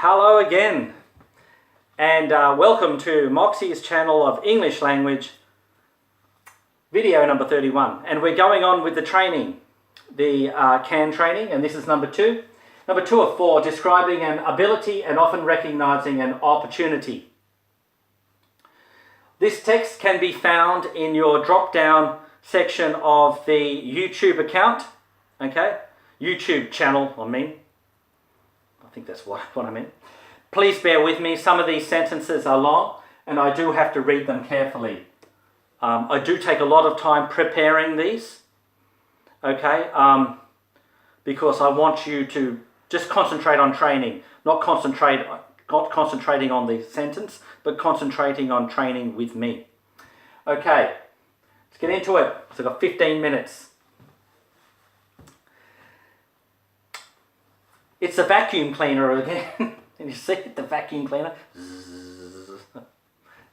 Hello again, and welcome to Moxie's channel of English language, video number 31. And we're going on with the training, the CAN training, and this is number 2. Number 2 of 4, describing an ability and often recognizing an opportunity. This text can be found in your drop-down section of the YouTube account, okay? YouTube channel, I think that's what I meant. Please bear with me. Some of these sentences are long and I do have to read them carefully. I do take a lot of time preparing these, okay? Because I want you to just concentrate on training, not concentrating on the sentence, but concentrating on training with me. Okay, let's get into it. So I've got 15 minutes. It's a vacuum cleaner again. Can you see it, the vacuum cleaner?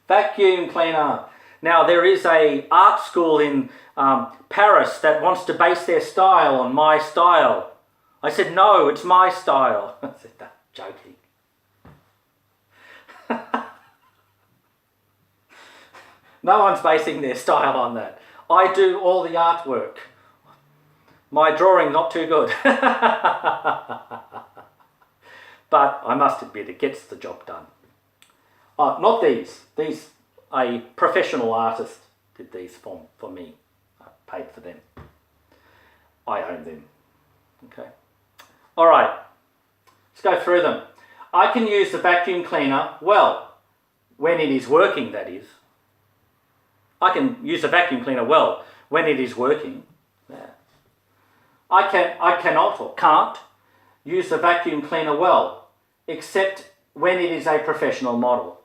Vacuum cleaner. Now there is a art school in Paris that wants to base their style on my style. I said, no, it's my style. I said, no, joking. No one's basing their style on that. I do all the artwork. My drawing not too good. But I must admit it gets the job done. Not these. These, a professional artist did these for me. I paid for them. I own them. Okay. All right. Let's go through them. I can use the vacuum cleaner, well, when it is working, that is. I can use the vacuum cleaner well when it is working. Yeah. I cannot or can't use the vacuum cleaner well, except when it is a professional model.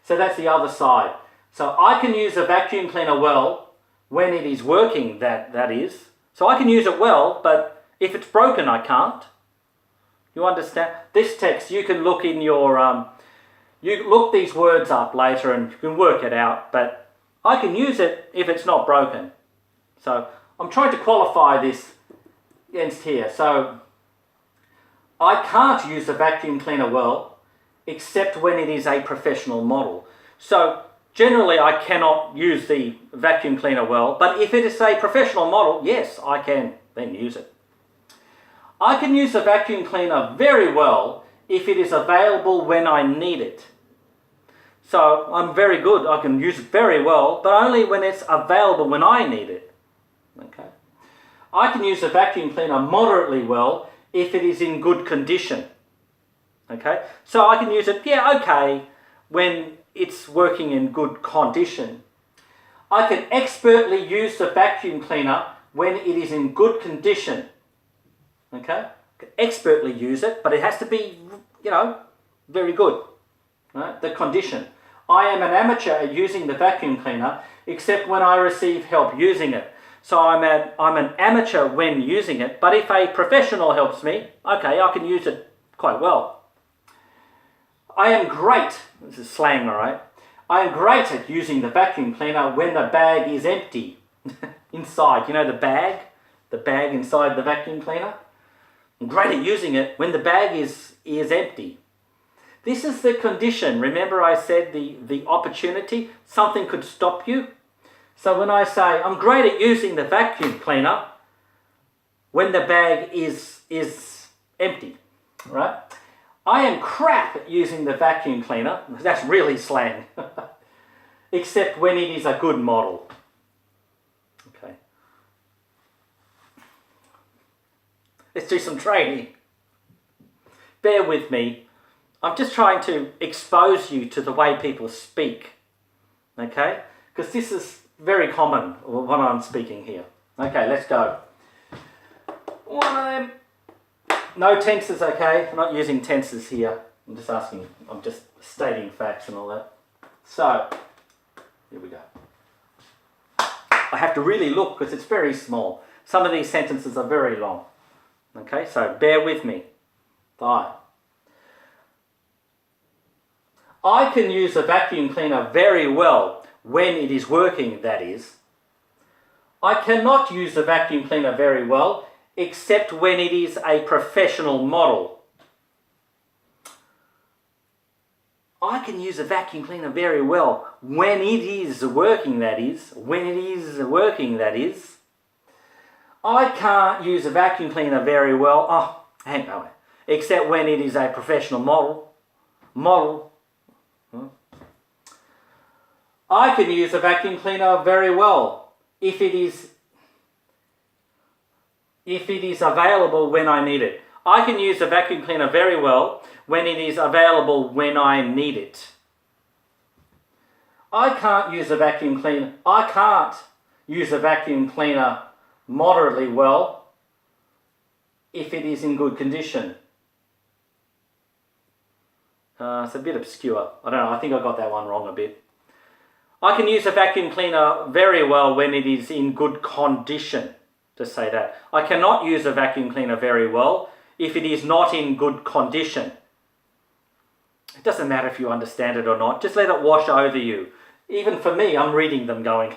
So that's the other side. So I can use the vacuum cleaner well when it is working, that is. So I can use it well, but if it's broken, I can't. You understand? This text, you can look in your, you look these words up later and you can work it out, but I can use it if it's not broken. So I'm trying to qualify this against here. So I can't use the vacuum cleaner well, except when it is a professional model. So generally I cannot use the vacuum cleaner well, but if it is a professional model, yes, I can then use it. I can use the vacuum cleaner very well if it is available when I need it. So I'm very good, I can use it very well, but only when it's available when I need it. Okay. I can use the vacuum cleaner moderately well if it is in good condition. Okay, so I can use it, yeah, okay, when it's working in good condition. I can expertly use the vacuum cleaner when it is in good condition. Okay, I can expertly use it, but it has to be, you know, very good. Right? The condition. I am an amateur at using the vacuum cleaner, except when I receive help using it. So I'm an amateur when using it, but if a professional helps me, okay, I can use it quite well. I am great, this is slang, all right? I am great at using the vacuum cleaner when the bag is empty. Inside, you know the bag inside the vacuum cleaner? I'm great at using it when the bag is empty. This is the condition. Remember I said the opportunity, something could stop you. So when I say, I'm great at using the vacuum cleaner when the bag is empty, right? I am crap at using the vacuum cleaner, that's really slang, except when it is a good model. Okay. Let's do some training. Bear with me. I'm just trying to expose you to the way people speak, okay? Because this is very common when I'm speaking here. Okay, let's go. One of them. No tenses, okay? I'm not using tenses here. I'm just stating facts and all that. So, here we go. I have to really look because it's very small. Some of these sentences are very long. Okay, so bear with me. Bye. I can use a vacuum cleaner very well when it is working, that is. I cannot use the vacuum cleaner very well, except when it is a professional model. I can use a vacuum cleaner very well when it is working, that is. When it is working, that is. I can't use a vacuum cleaner very well, hang on, except when it is a professional model. I can use a vacuum cleaner very well if it is available when I need it. I can use a vacuum cleaner very well when it is available when I need it. I can't use a vacuum cleaner moderately well if it is in good condition. It's a bit obscure. I don't know, I think I got that one wrong a bit. I can use a vacuum cleaner very well when it is in good condition. Just say that. I cannot use a vacuum cleaner very well if it is not in good condition. It doesn't matter if you understand it or not. Just let it wash over you. Even for me, I'm reading them going,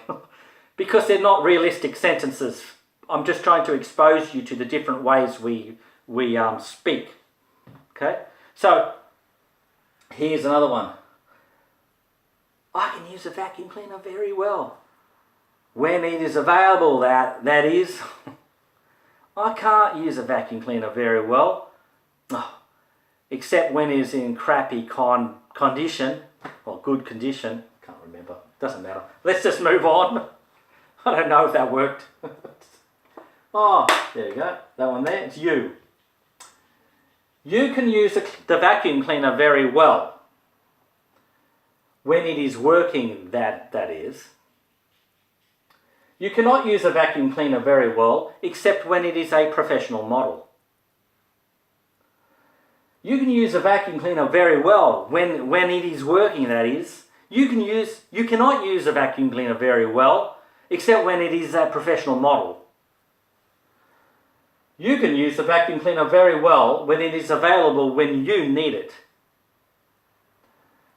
because they're not realistic sentences. I'm just trying to expose you to the different ways we speak. Okay? So, here's another one. I can use a vacuum cleaner very well when it is available, that is. I can't use a vacuum cleaner very well, except when it's in crappy condition, or good condition. Can't remember. Doesn't matter. Let's just move on. I don't know if that worked. There you go. That one there. It's you. You can use the vacuum cleaner very well when it is working, that is. You cannot use a vacuum cleaner very well except when it is a professional model. You can use a vacuum cleaner very well when it is working, that is. You cannot use a vacuum cleaner very well except when it is a professional model. You can use the vacuum cleaner very well when it is available when you need it.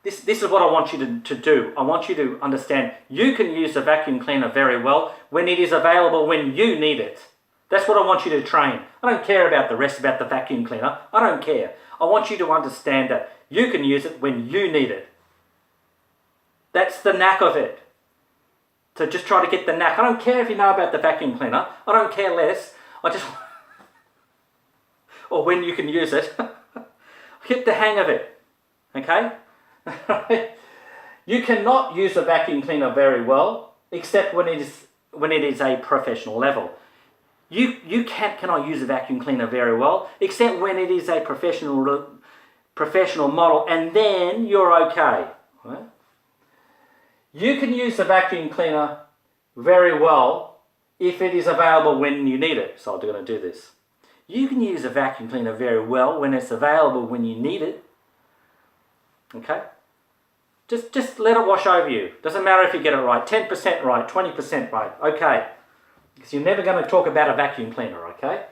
This is what I want you to do. I want you to understand you can use the vacuum cleaner very well when it is available when you need it. That's what I want you to train. I don't care about the rest about the vacuum cleaner. I don't care. I want you to understand that you can use it when you need it. That's the knack of it. So just try to get the knack. I don't care if you know about the vacuum cleaner. I don't care less. Or when you can use it. Get the hang of it. Okay? You cannot use a vacuum cleaner very well except when it is a professional level. You cannot use a vacuum cleaner very well except when it is a professional model, and then you're okay. Right? You can use the vacuum cleaner very well if it is available when you need it. So I'm going to do this. You can use a vacuum cleaner very well when it's available when you need it. Okay? Just let it wash over you. Doesn't matter if you get it right. 10% right, 20% right. Okay. Because you're never going to talk about a vacuum cleaner, okay?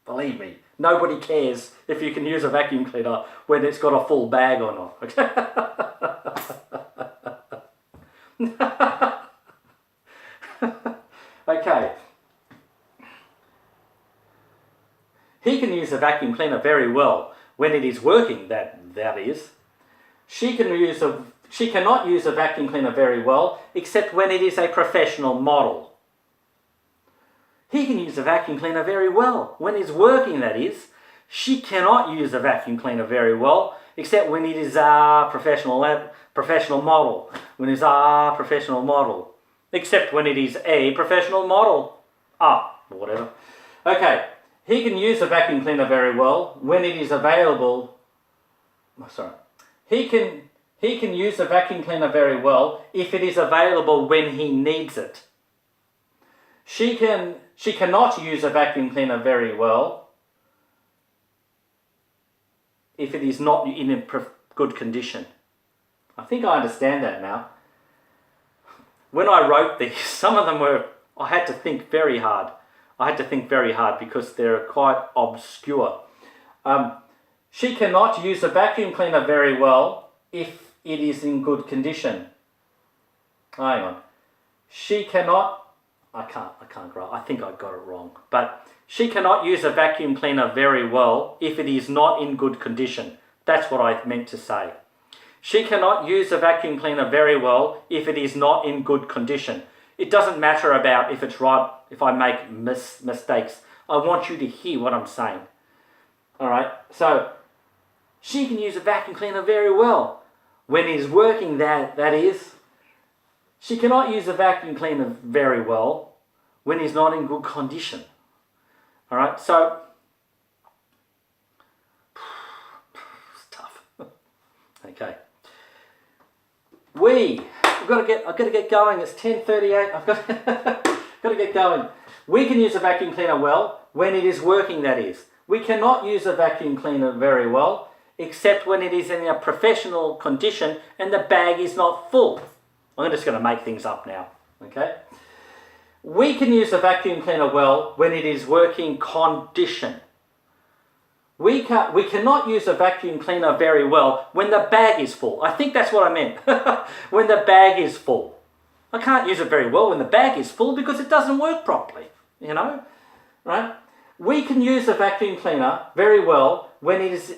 Believe me, nobody cares if you can use a vacuum cleaner when it's got a full bag or not. Okay? Okay. He can use a vacuum cleaner very well when it is working, that is. She cannot use a vacuum cleaner very well except when it is a professional model. He can use a vacuum cleaner very well when it's working, that is. She cannot use a vacuum cleaner very well except when it is a professional model. When it's a professional model. Except when it is a professional model. Whatever. Okay. He can use a vacuum cleaner very well when it is available. He can use a vacuum cleaner very well if it is available when he needs it. She cannot use a vacuum cleaner very well if it is not in a good condition. I think I understand that now. When I wrote these, some of them I had to think very hard. Because they're quite obscure. She cannot use a vacuum cleaner very well if it is in good condition. Hang on. She cannot... I can't grasp. I think I got it wrong. But She cannot use a vacuum cleaner very well if it is not in good condition. That's what I meant to say. She cannot use a vacuum cleaner very well if it is not in good condition. It doesn't matter about if it's right, if I make mistakes. I want you to hear what I'm saying. All right, so she can use a vacuum cleaner very well when it is working, that is. She cannot use a vacuum cleaner very well when it's not in good condition. All right, so it's tough. Okay, I've got to get going. It's 10:38. I've got got to get going. We can use a vacuum cleaner well when it is working. That is, we cannot use a vacuum cleaner very well except when it is in a professional condition and the bag is not full. I'm just going to make things up now. Okay. We can use a vacuum cleaner well when it is working condition. We cannot use a vacuum cleaner very well when the bag is full. I think that's what I meant. When the bag is full. I can't use it very well when the bag is full because it doesn't work properly, you know, right? We can use a vacuum cleaner very well when it is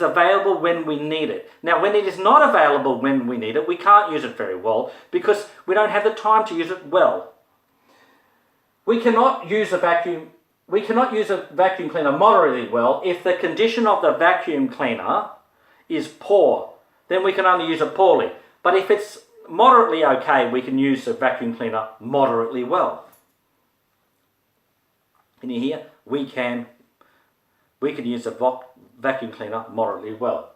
available when we need it. Now, when it is not available when we need it, we can't use it very well because we don't have the time to use it well. We cannot use a vacuum cleaner moderately well if the condition of the vacuum cleaner is poor. Then we can only use it poorly. But if it's moderately okay, we can use a vacuum cleaner moderately well. Can you hear? We can use a vacuum cleaner moderately well.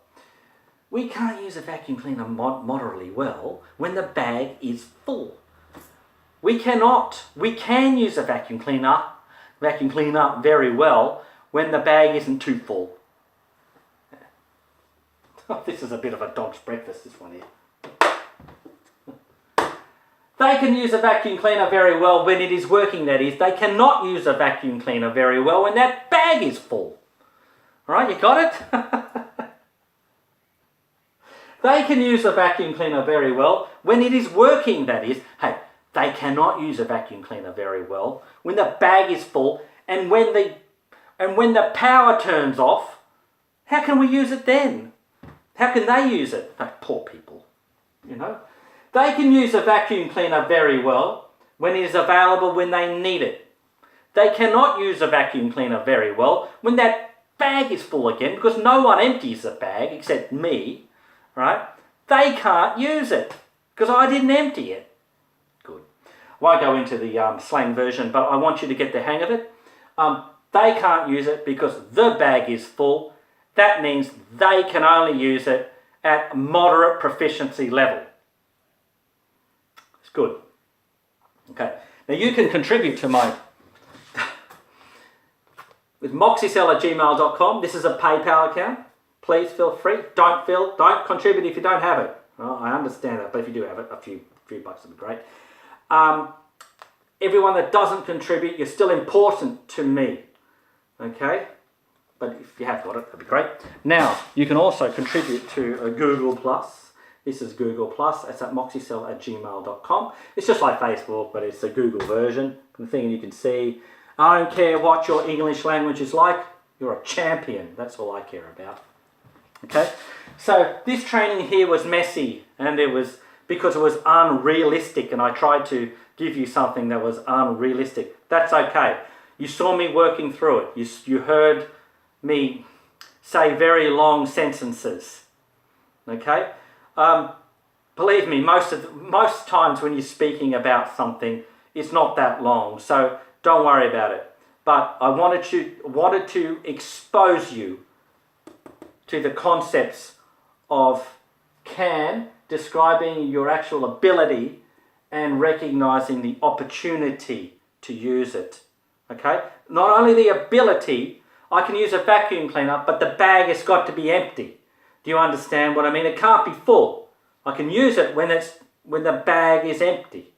We can't use a vacuum cleaner moderately well when the bag is full. We can use a vacuum cleaner very well when the bag isn't too full. This is a bit of a dog's breakfast, this one here. They can use a vacuum cleaner very well when it is working, that is. They cannot use a vacuum cleaner very well when that bag is full. All right, you got it? They can use a vacuum cleaner very well when it is working, that is. Hey, they cannot use a vacuum cleaner very well when the bag is full and when the power turns off. How can we use it then? How can they use it? Like poor people, you know. They can use a vacuum cleaner very well when it is available when they need it. They cannot use a vacuum cleaner very well when that bag is full again because no one empties the bag except me, right? They can't use it because I didn't empty it. Good. I won't go into the slang version, but I want you to get the hang of it. They can't use it because the bag is full. That means they can only use it at moderate proficiency level. It's good. Okay. Now you can contribute to my with moxiecell@gmail.com. This is a PayPal account. Please feel free. Don't contribute if you don't have it. Well, I understand that, but if you do have it, a few bucks would be great. Everyone that doesn't contribute, you're still important to me. Okay? But if you have got it, that'd be great. Now, you can also contribute to a Google+. This is Google+. It's at moxiecell@gmail.com. It's just like Facebook, but it's a Google version. The thing you can see. I don't care what your English language is like. You're a champion. That's all I care about. Okay? So this training here was messy, and it was because it was unrealistic, and I tried to give you something that was unrealistic. That's okay. You saw me working through it. You heard me say very long sentences. Okay? Believe me, most times when you're speaking about something, it's not that long, so don't worry about it. But I wanted to expose you to the concepts of can, describing your actual ability, and recognizing the opportunity to use it. Okay? Not only the ability, I can use a vacuum cleaner, but the bag has got to be empty. Do you understand what I mean? It can't be full. I can use it when the bag is empty.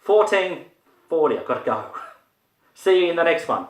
14:40, I've got to go. See you in the next one.